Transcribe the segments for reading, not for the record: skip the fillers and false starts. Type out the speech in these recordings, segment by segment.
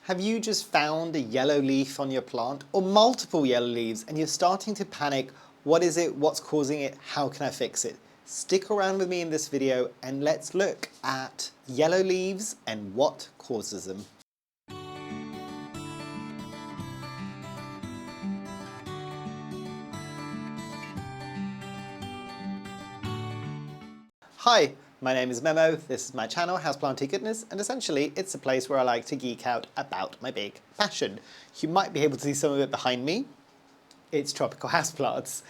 Have you just found a yellow leaf on your plant or multiple yellow leaves and you're starting to panic? What is it? What's causing it? How can I fix it? Stick around with me in this video and let's look at yellow leaves and what causes them. Hi, my name is Memo, this is my channel, Houseplantygoodness, and essentially it's a place where I like to geek out about my big passion. You might be able to see some of it behind me. It's tropical houseplants.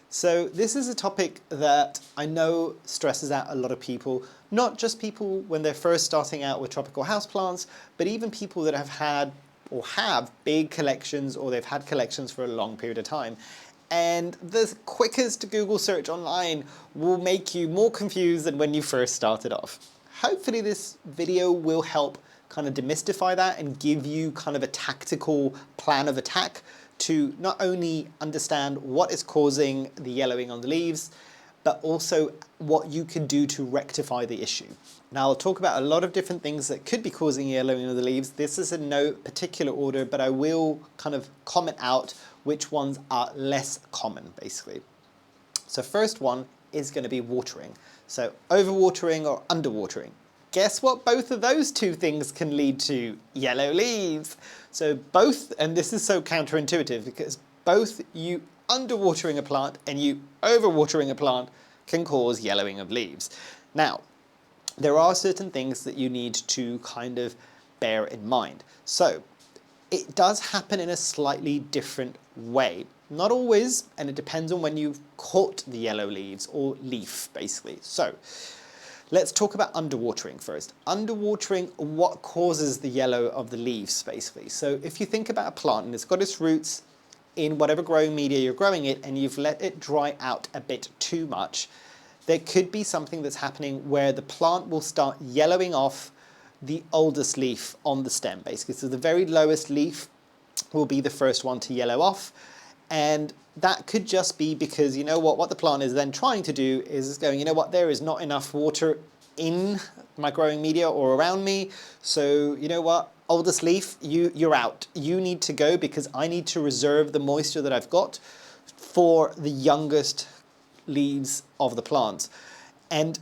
So this is a topic that I know stresses out a lot of people, not just people when they're first starting out with tropical houseplants, but even people that have had or have big collections or they've had collections for a long period of time. And the quickest Google search online will make you more confused than when you first started off. Hopefully this video will help kind of demystify that and give you kind of a tactical plan of attack to not only understand what is causing the yellowing on the leaves, but also what you can do to rectify the issue. Now I'll talk about a lot of different things that could be causing yellowing of the leaves. This is in no particular order, but I will kind of comment out which ones are less common, basically. So first one is going to be watering. So overwatering or underwatering. Guess what both of those two things can lead to? Yellow leaves. So both, and this is so counterintuitive because both you underwatering a plant and you overwatering a plant can cause yellowing of leaves. Now, there are certain things that you need to kind of bear in mind. So it does happen in a slightly different way. Not always, and it depends on when you've caught the yellow leaves or leaf, basically. So let's talk about underwatering first. Underwatering, what causes the yellow of the leaves, basically. So if you think about a plant and it's got its roots in whatever growing media you're growing it and you've let it dry out a bit too much, there could be something that's happening where the plant will start yellowing off the oldest leaf on the stem, basically. So the very lowest leaf will be the first one to yellow off. And that could just be because, you know what the plant is then trying to do is going, you know what, there is not enough water in my growing media or around me. So, you know what, oldest leaf, you're out. You need to go because I need to reserve the moisture that I've got for the youngest leaves of the plant. And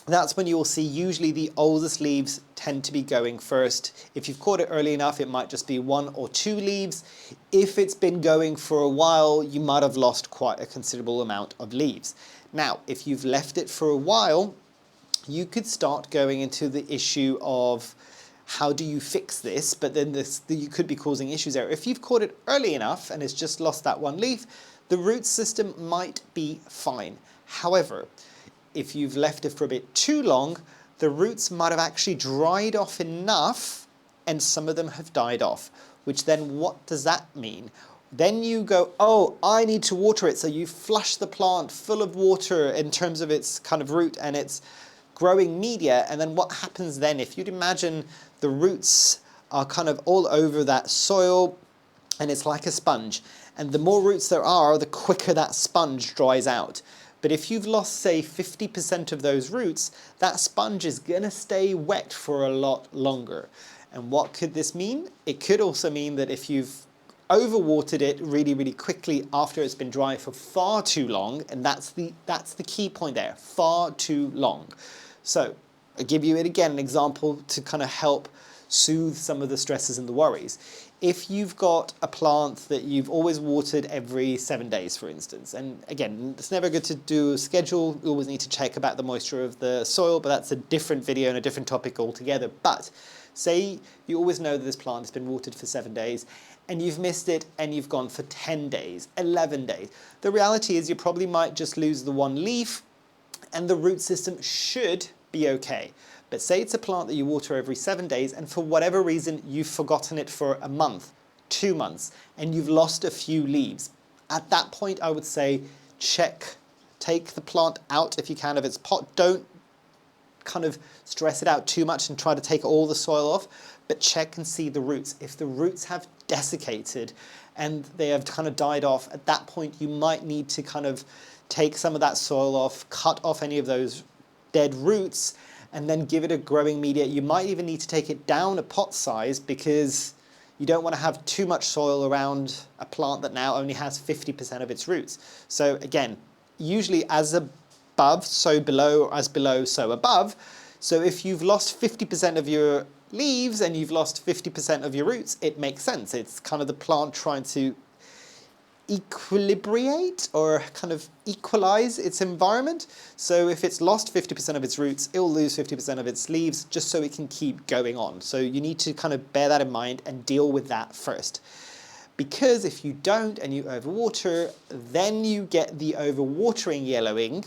that's when you will see usually the oldest leaves tend to be going first. If you've caught it early enough, it might just be 1 or 2 leaves. If it's been going for a while, you might have lost quite a considerable amount of leaves. Now, if you've left it for a while, you could start going into the issue of how do you fix this, but then you could be causing issues there. If you've caught it early enough and it's just lost that 1 leaf, the root system might be fine. However, if you've left it for a bit too long, the roots might have actually dried off enough and some of them have died off, which then what does that mean? Then you go, oh, I need to water it. So you flush the plant full of water in terms of its kind of root and its growing media. And then what happens then? If you'd imagine the roots are kind of all over that soil and it's like a sponge. And the more roots there are, the quicker that sponge dries out. But if you've lost, say, 50% of those roots, that sponge is going to stay wet for a lot longer. And what could this mean? It could also mean that if you've overwatered it really, really quickly after it's been dry for far too long, and that's the key point there, far too long. So I'll give you again an example to kind of help soothe some of the stresses and the worries. If you've got a plant that you've always watered every 7 days, for instance, and again, it's never good to do a schedule, you always need to check about the moisture of the soil, but that's a different video and a different topic altogether. But say you always know that this plant has been watered for 7 days, and you've missed it and you've gone for 10 days, 11 days. The reality is you probably might just lose the 1 leaf, and the root system should be okay. But say it's a plant that you water every 7 days and for whatever reason you've forgotten it for a month, 2 months, and you've lost a few leaves. At that point I would say take the plant out if you can of its pot. Don't kind of stress it out too much and try to take all the soil off, but check and see the roots. If the roots have desiccated and they have kind of died off, at that point you might need to kind of take some of that soil off, cut off any of those dead roots, and then give it a growing media. You might even need to take it down a pot size because You don't want to have too much soil around a plant that now only has 50% of its roots. So again, usually as above, so below, or as below, so above. So if you've lost 50% of your leaves and you've lost 50% of your roots, it makes sense. It's kind of the plant trying to equilibrate or kind of equalize its environment. So if it's lost 50% of its roots, it will lose 50% of its leaves just so it can keep going on. So you need to kind of bear that in mind and deal with that first. Because if you don't and you overwater, then you get the overwatering yellowing,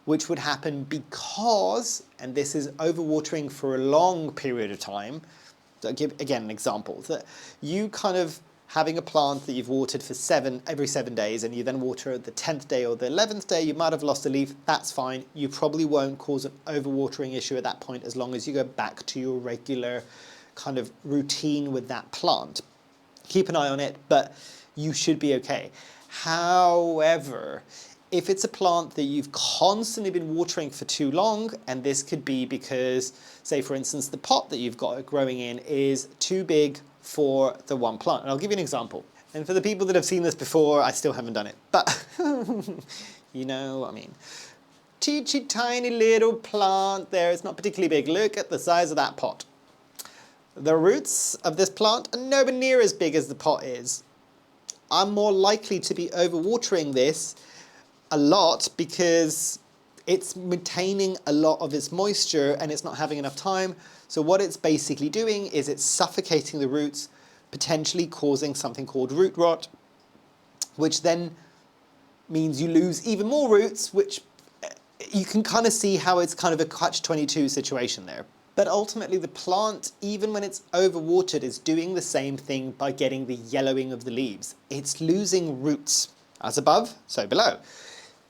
which would happen because, and this is overwatering for a long period of time. So I'll give again an example, that you kind of having a plant that you've watered for every 7 days, and you then water the 10th day or the 11th day, you might have lost a leaf, that's fine. You probably won't cause an overwatering issue at that point as long as you go back to your regular kind of routine with that plant. Keep an eye on it, but you should be okay. However, if it's a plant that you've constantly been watering for too long, and this could be because, say for instance, the pot that you've got it growing in is too big for the one plant. And I'll give you an example. And for the people that have seen this before, I still haven't done it, but you know what I mean. Teensy tiny little plant there, it's not particularly big. Look at the size of that pot. The roots of this plant are nowhere near as big as the pot is. I'm more likely to be overwatering this a lot because it's retaining a lot of its moisture and it's not having enough time. So what it's basically doing is it's suffocating the roots, potentially causing something called root rot, which then means you lose even more roots, which you can kind of see how it's kind of a catch-22 situation there. But ultimately the plant, even when it's overwatered, is doing the same thing by getting the yellowing of the leaves. It's losing roots, as above, so below.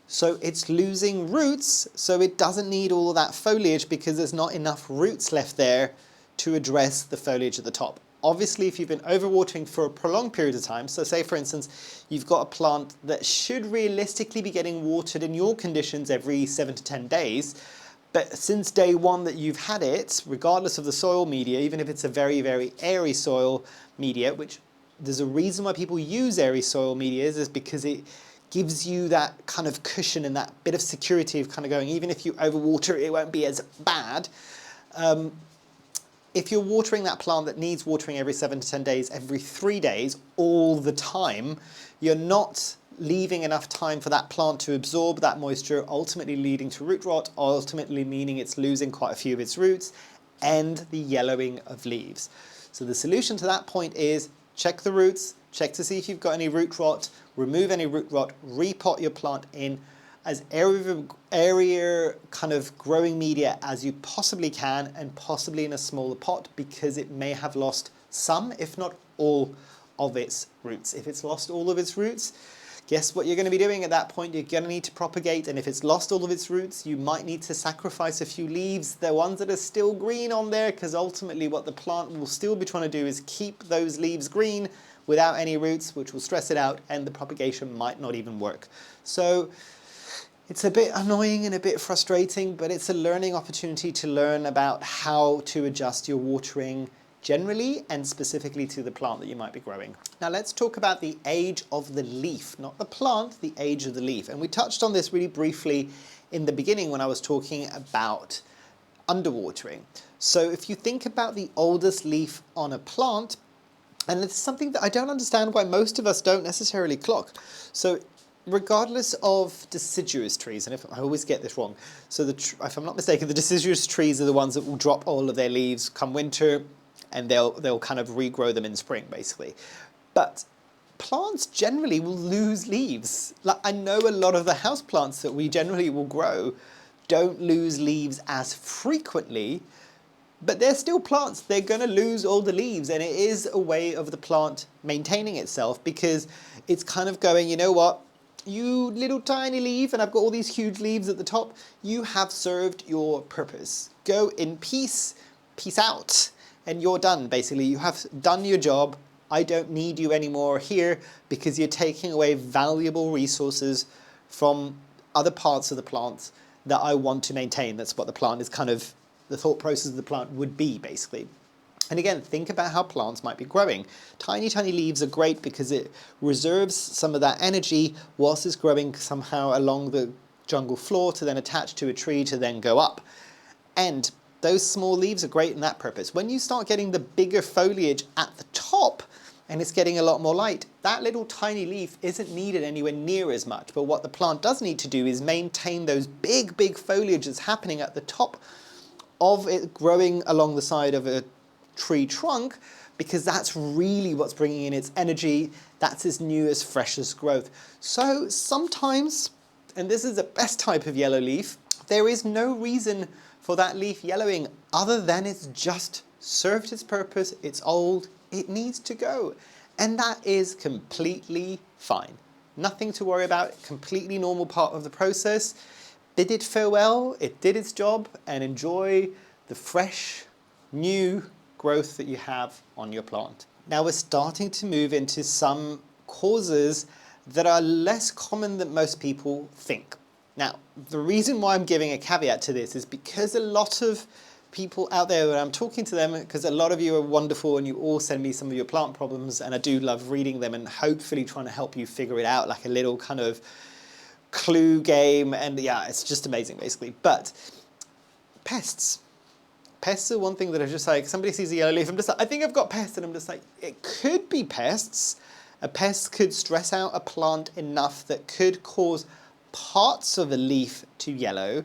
So it's losing roots, so it doesn't need all of that foliage because there's not enough roots left there to address the foliage at the top. Obviously, if you've been overwatering for a prolonged period of time, so say for instance, you've got a plant that should realistically be getting watered in your conditions every 7 to 10 days, but since day one that you've had it, regardless of the soil media, even if it's a very, very airy soil media, which there's a reason why people use airy soil media is because it gives you that kind of cushion and that bit of security of kind of going, even if you overwater, it won't be as bad. If you're watering that plant that needs watering every 7 to 10 days, every 3 days, all the time, you're not leaving enough time for that plant to absorb that moisture, ultimately leading to root rot, ultimately meaning it's losing quite a few of its roots, and the yellowing of leaves. So the solution to that point is check the roots, check to see if you've got any root rot, remove any root rot, repot your plant in as area kind of growing media as you possibly can, and possibly in a smaller pot because it may have lost some, if not all, of its roots. If it's lost all of its roots, guess what you're going to be doing at that point? You're going to need to propagate, and if it's lost all of its roots, you might need to sacrifice a few leaves, the ones that are still green on there, because ultimately what the plant will still be trying to do is keep those leaves green without any roots, which will stress it out, and the propagation might not even work. So it's a bit annoying and a bit frustrating, but it's a learning opportunity to learn about how to adjust your watering generally and specifically to the plant that you might be growing. Now let's talk about the age of the leaf, not the plant, the age of the leaf. And we touched on this really briefly in the beginning when I was talking about underwatering. So if you think about the oldest leaf on a plant, and it's something that I don't understand why most of us don't necessarily clock. So regardless of deciduous trees, and if I always get this wrong, so if I'm not mistaken, the deciduous trees are the ones that will drop all of their leaves come winter, and they'll kind of regrow them in spring, basically. But plants generally will lose leaves. Like, I know a lot of the houseplants that we generally will grow don't lose leaves as frequently, but they're still plants. They're going to lose all the leaves, and it is a way of the plant maintaining itself because it's kind of going, you know what, you little tiny leaf, and I've got all these huge leaves at the top, you have served your purpose. Go in peace, peace out, and you're done, basically. You have done your job. I don't need you anymore here because you're taking away valuable resources from other parts of the plant that I want to maintain. That's what the plant is kind of, the thought process of the plant would be, basically. And again, think about how plants might be growing. Tiny, tiny leaves are great because it reserves some of that energy whilst it's growing somehow along the jungle floor to then attach to a tree to then go up. And those small leaves are great in that purpose. When you start getting the bigger foliage at the top and it's getting a lot more light, that little tiny leaf isn't needed anywhere near as much. But what the plant does need to do is maintain those big, big foliage that's happening at the top of it growing along the side of a tree trunk, because that's really what's bringing in its energy. That's its newest, freshest growth. So sometimes, and this is the best type of yellow leaf, there is no reason for that leaf yellowing other than it's just served its purpose, it's old, it needs to go. And that is completely fine. Nothing to worry about, completely normal part of the process. Bid it farewell, it did its job, and enjoy the fresh, new growth that you have on your plant. Now we're starting to move into some causes that are less common than most people think. Now, the reason why I'm giving a caveat to this is because a lot of people out there, when I'm talking to them, because a lot of you are wonderful and you all send me some of your plant problems, and I do love reading them and hopefully trying to help you figure it out, like a little kind of clue game, and yeah, it's just amazing basically. But pests. Pests are one thing that are just like, somebody sees a yellow leaf, I'm just like, I think I've got pests, and I'm just like, it could be pests. A pest could stress out a plant enough that could cause parts of a leaf to yellow,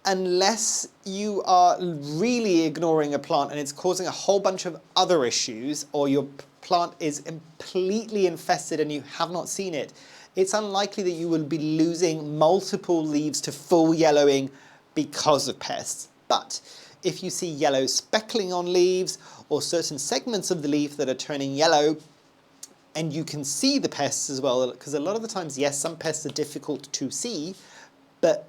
unless you are really ignoring a plant and it's causing a whole bunch of other issues, or your plant is completely infested and you have not seen it. It's unlikely that you will be losing multiple leaves to full yellowing because of pests. But if you see yellow speckling on leaves or certain segments of the leaf that are turning yellow, and you can see the pests as well, because a lot of the times, yes, some pests are difficult to see, but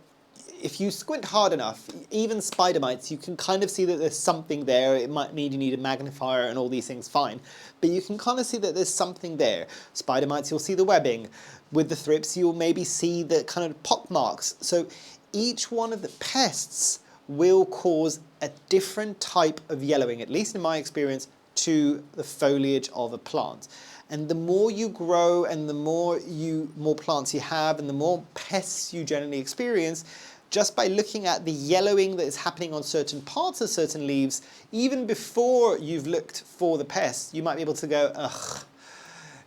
if you squint hard enough, even spider mites, you can kind of see that there's something there. It might mean you need a magnifier and all these things, fine. But you can kind of see that there's something there. Spider mites, you'll see the webbing. With the thrips, you'll maybe see the kind of pock marks. So each one of the pests will cause a different type of yellowing, at least in my experience, to the foliage of a plant. And the more you grow and the more plants you have and the more pests you generally experience, just by looking at the yellowing that is happening on certain parts of certain leaves, even before you've looked for the pests, you might be able to go, ugh,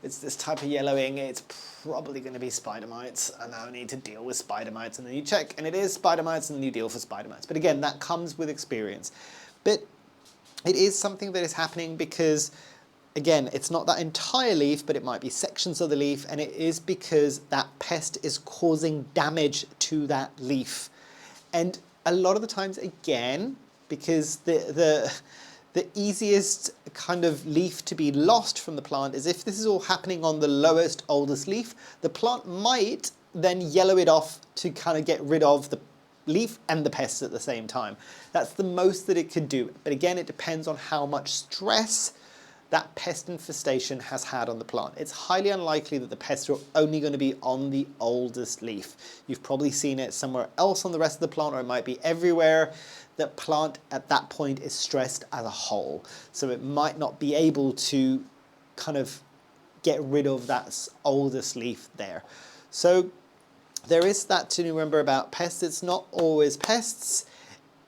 it's this type of yellowing, it's probably going to be spider mites, and now I need to deal with spider mites. And then you check, and it is spider mites, and then you deal for spider mites. But again, that comes with experience. But it is something that is happening because, again, it's not that entire leaf, but it might be sections of the leaf, and it is because that pest is causing damage to that leaf. And a lot of the times, again, because the easiest kind of leaf to be lost from the plant is if this is all happening on the lowest, oldest leaf, the plant might then yellow it off to kind of get rid of the leaf and the pests at the same time. That's the most that it could do. But again, it depends on how much stress that pest infestation has had on the plant. It's highly unlikely that the pests are only going to be on the oldest leaf. You've probably seen it somewhere else on the rest of the plant, or it might be everywhere. The plant at that point is stressed as a whole. So it might not be able to kind of get rid of that oldest leaf there. So there is that to remember about pests. It's not always pests.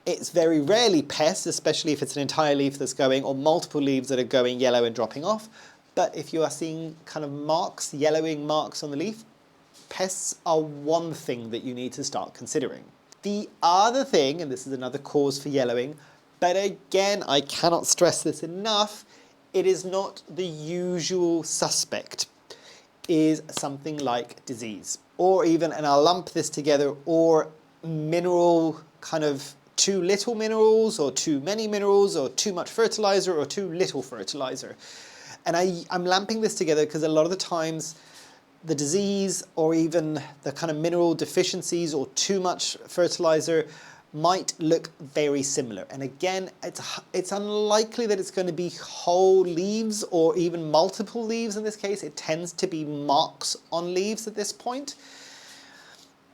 It's very rarely pests, especially if it's an entire leaf that's going, or multiple leaves that are going yellow and dropping off. But if you are seeing kind of marks, yellowing marks on the leaf, pests are one thing that you need to start considering. The other thing, and this is another cause for yellowing, but again, I cannot stress this enough, it is not the usual suspect, is something like disease. Or even, and I'll lump this together, or mineral kind of too little minerals, or too many minerals, or too much fertilizer, or too little fertilizer. And I'm lumping this together because a lot of the times the disease or even the kind of mineral deficiencies or too much fertilizer might look very similar. And again, it's unlikely that it's going to be whole leaves or even multiple leaves in this case. It tends to be marks on leaves at this point.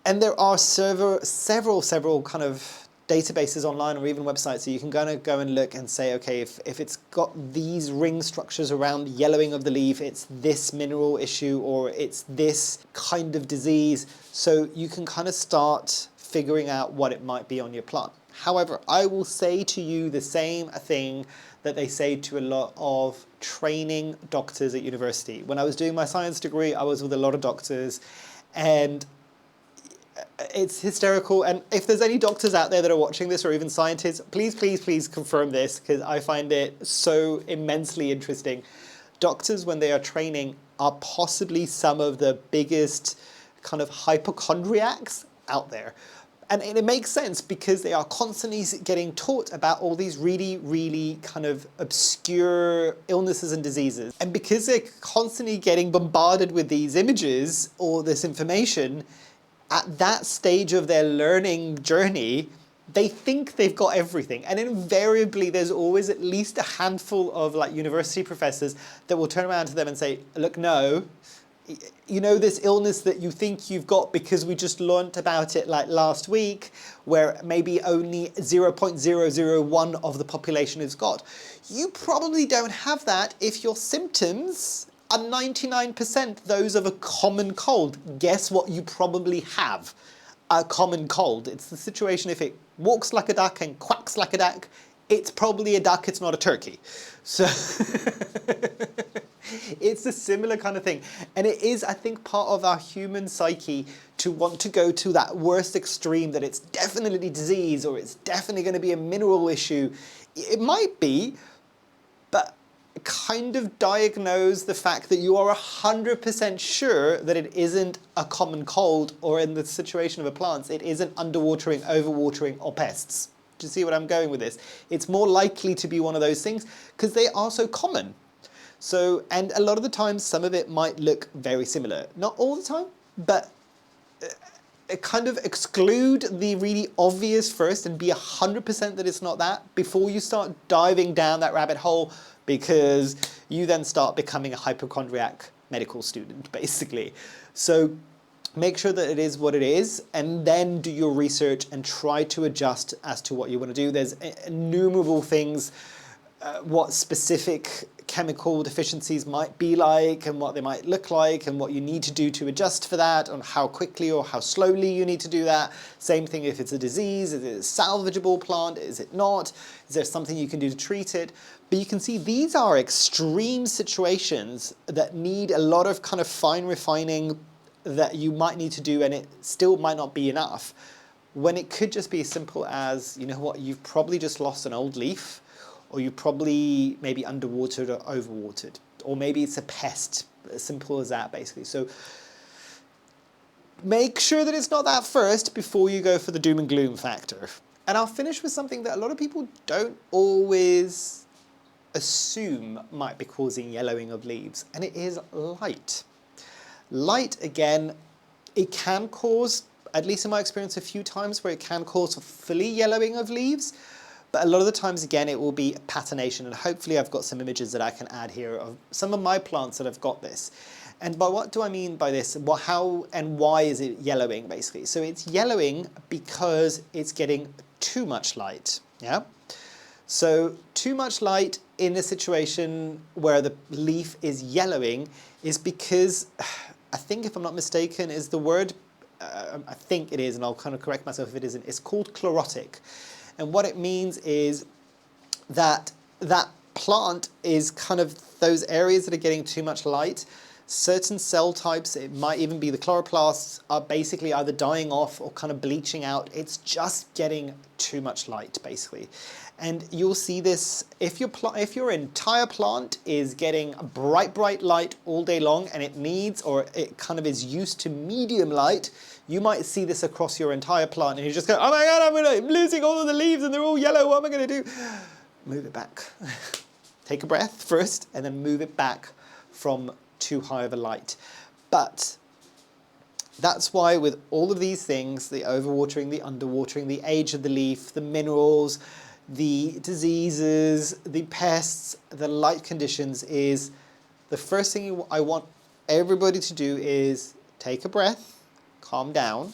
And there are several kind of databases online or even websites, so you can go and look and say, okay, if it's got these ring structures around yellowing of the leaf, it's this mineral issue or it's this kind of disease. So you can kind of start figuring out what it might be on your plant. However, I will say to you the same thing that they say to a lot of training doctors at university. When I was doing my science degree, I was with a lot of doctors, and it's hysterical. And if there's any doctors out there that are watching this, or even scientists, please, please, please confirm this, because I find it so immensely interesting. Doctors, when they are training, are possibly some of the biggest kind of hypochondriacs out there. And it makes sense because they are constantly getting taught about all these really, really kind of obscure illnesses and diseases. And because they're constantly getting bombarded with these images or this information, at that stage of their learning journey, they think they've got everything. And invariably, there's always at least a handful of like university professors that will turn around to them and say, look, no, you know this illness that you think you've got because we just learnt about it like last week, where maybe only 0.001 of the population has got. You probably don't have that if your symptoms are 99% those of a common cold. Guess what you probably have? A common cold. It's the situation if it walks like a duck and quacks like a duck, it's probably a duck, it's not a turkey. So it's a similar kind of thing. And it is, I think, part of our human psyche to want to go to that worst extreme, that it's definitely disease or it's definitely going to be a mineral issue. It might be, but kind of diagnose the fact that you are 100% sure that it isn't a common cold, or in the situation of a plant, it isn't underwatering, overwatering, or pests. Do you see what I'm going with this? It's more likely to be one of those things because they are so common. So, and a lot of the times, some of it might look very similar. Not all the time, but kind of exclude the really obvious first and be 100% that it's not that before you start diving down that rabbit hole, because you then start becoming a hypochondriac medical student, basically. So make sure that it is what it is, and then do your research and try to adjust as to what you want to do. There's innumerable things, what specific chemical deficiencies might be like and what they might look like and what you need to do to adjust for that, and how quickly or how slowly you need to do that. Same thing if it's a disease, is it a salvageable plant, is it not? Is there something you can do to treat it? But you can see these are extreme situations that need a lot of kind of fine refining that you might need to do, and it still might not be enough, when it could just be as simple as, you know what, you've probably just lost an old leaf, or you probably maybe underwatered or overwatered, or maybe it's a pest, as simple as that, basically. So make sure that it's not that first before you go for the doom and gloom factor. And I'll finish with something that a lot of people don't always assume might be causing yellowing of leaves, and it is light. Light, again, it can cause, at least in my experience a few times, where it can cause fully yellowing of leaves. But a lot of the times, again, it will be patination, and hopefully I've got some images that I can add here of some of my plants that have got this. And by what do I mean by this? Well, how and why is it yellowing, basically? So it's yellowing because it's getting too much light, yeah? So too much light in a situation where the leaf is yellowing is because, I think if I'm not mistaken, is the word, I think it is, and I'll kind of correct myself if it isn't, it's called chlorotic. And what it means is that that plant is kind of those areas that are getting too much light. Certain cell types, it might even be the chloroplasts, are basically either dying off or kind of bleaching out. It's just getting too much light, basically. And you'll see this if your entire plant is getting bright, bright light all day long, and it needs, or it kind of is used to medium light, you might see this across your entire plant, and you just go, oh my God, I'm losing all of the leaves and they're all yellow, what am I going to do? Move it back. Take a breath first, and then move it back from too high of a light. But that's why with all of these things, the overwatering, the underwatering, the age of the leaf, the minerals, the diseases, the pests, the light conditions, is the first thing I want everybody to do is take a breath, calm down,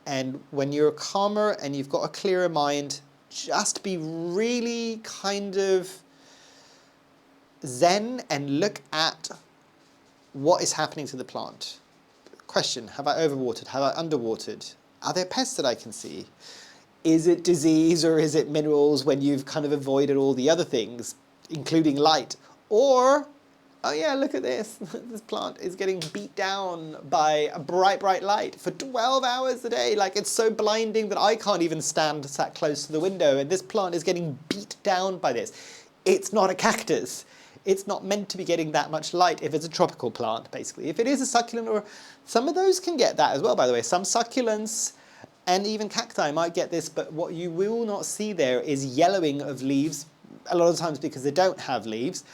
And when you're calmer and you've got a clearer mind, just be really kind of zen and look at what is happening to the plant. Question, have I overwatered? Have I underwatered? Are there pests that I can see? Is it disease or is it minerals when you've kind of avoided all the other things, including light? Or, oh yeah, look at this. This plant is getting beat down by a bright, bright light for 12 hours a day. Like, it's so blinding that I can't even stand sat close to the window, and this plant is getting beat down by this. It's not a cactus. It's not meant to be getting that much light if it's a tropical plant, basically. If it is a succulent, or some of those can get that as well, by the way. Some succulents and even cacti might get this, but what you will not see there is yellowing of leaves, a lot of times because they don't have leaves,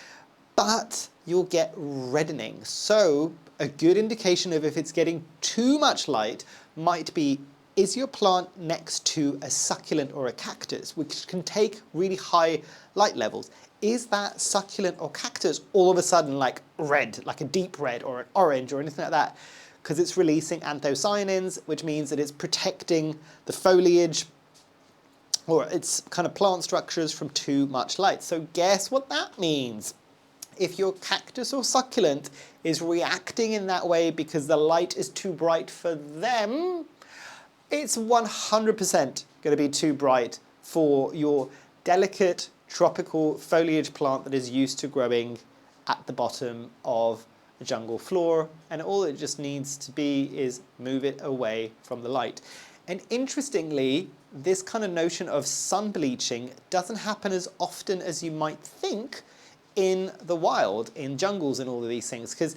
but you'll get reddening. So a good indication of if it's getting too much light might be, is your plant next to a succulent or a cactus, which can take really high light levels? Is that succulent or cactus all of a sudden like red, like a deep red or an orange or anything like that? Because it's releasing anthocyanins, which means that it's protecting the foliage or its kind of plant structures from too much light. So guess what that means? If your cactus or succulent is reacting in that way because the light is too bright for them, it's 100% going to be too bright for your delicate tropical foliage plant that is used to growing at the bottom of a jungle floor, and all it just needs to be is move it away from the light. And interestingly, this kind of notion of sun bleaching doesn't happen as often as you might think in the wild, in jungles and all of these things, because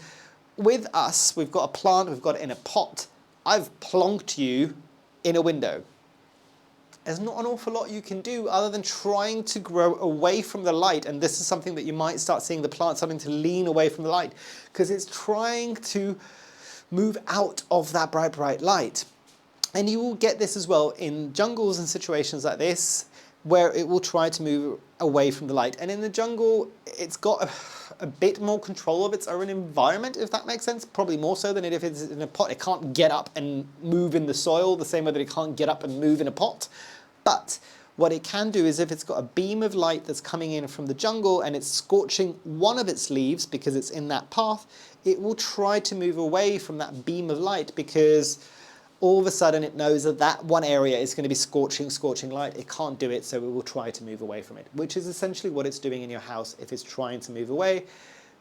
with us, we've got a plant, we've got it in a pot, I've plonked you in a window. There's not an awful lot you can do other than trying to grow away from the light, and this is something that you might start seeing the plant starting to lean away from the light, because it's trying to move out of that bright, bright light. And you will get this as well in jungles and situations like this, where it will try to move away from the light. And in the jungle, it's got a bit more control of its own environment, if that makes sense. Probably more so than if it's in a pot. It can't get up and move in the soil the same way that it can't get up and move in a pot. But what it can do is if it's got a beam of light that's coming in from the jungle and it's scorching one of its leaves because it's in that path, it will try to move away from that beam of light because all of a sudden it knows that that one area is going to be scorching light. It can't do it, so it will try to move away from it, which is essentially what it's doing in your house if it's trying to move away.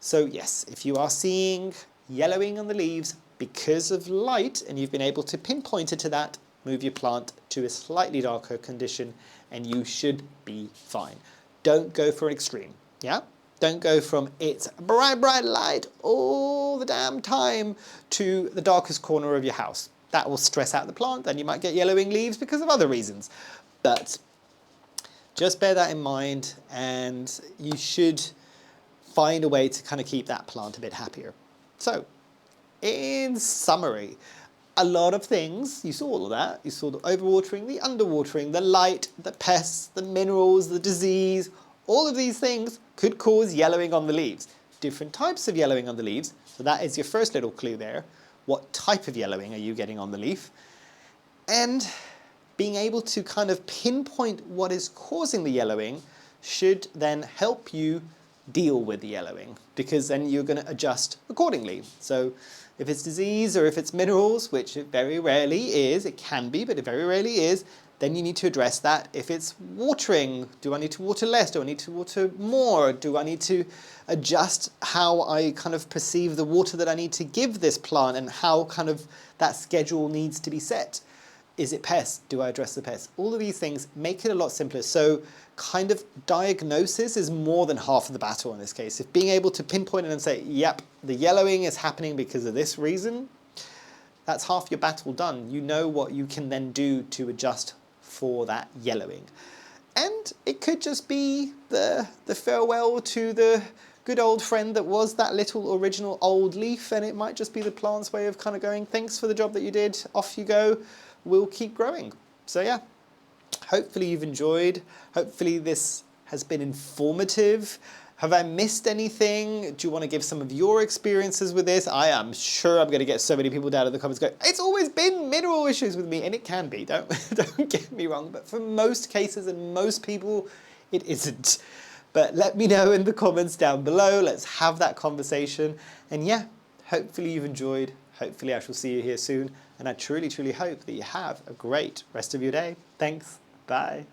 So yes, if you are seeing yellowing on the leaves because of light and you've been able to pinpoint it to that, move your plant to a slightly darker condition and you should be fine. Don't go for an extreme, yeah? Don't go from it's bright, bright light all the damn time to the darkest corner of your house. That will stress out the plant and you might get yellowing leaves because of other reasons. But just bear that in mind and you should find a way to kind of keep that plant a bit happier. So, in summary, a lot of things, you saw all of that. You saw the overwatering, the underwatering, the light, the pests, the minerals, the disease. All of these things could cause yellowing on the leaves. Different types of yellowing on the leaves. So that is your first little clue there. What type of yellowing are you getting on the leaf? And being able to kind of pinpoint what is causing the yellowing should then help you deal with the yellowing, because then you're going to adjust accordingly. So if it's disease or if it's minerals, which it very rarely is, it can be, but it very rarely is, then you need to address that. If it's watering, do I need to water less? Do I need to water more? Do I need to adjust how I kind of perceive the water that I need to give this plant and how kind of that schedule needs to be set? Is it pests? Do I address the pests? All of these things make it a lot simpler. So kind of diagnosis is more than half of the battle in this case. If being able to pinpoint it and say, yep, the yellowing is happening because of this reason, that's half your battle done. You know what you can then do to adjust for that yellowing. And it could just be the farewell to the good old friend that was that little original old leaf, and it might just be the plant's way of kind of going, thanks for the job that you did, off you go, we'll keep growing. So yeah, hopefully you've enjoyed. Hopefully this has been informative. Have I missed anything? Do you want to give some of your experiences with this? I am sure I'm going to get so many people down in the comments going, it's always been mineral issues with me, and it can be, don't get me wrong, but for most cases and most people, it isn't. But let me know in the comments down below. Let's have that conversation. And yeah, hopefully you've enjoyed. Hopefully I shall see you here soon. And I truly, truly hope that you have a great rest of your day. Thanks. Bye.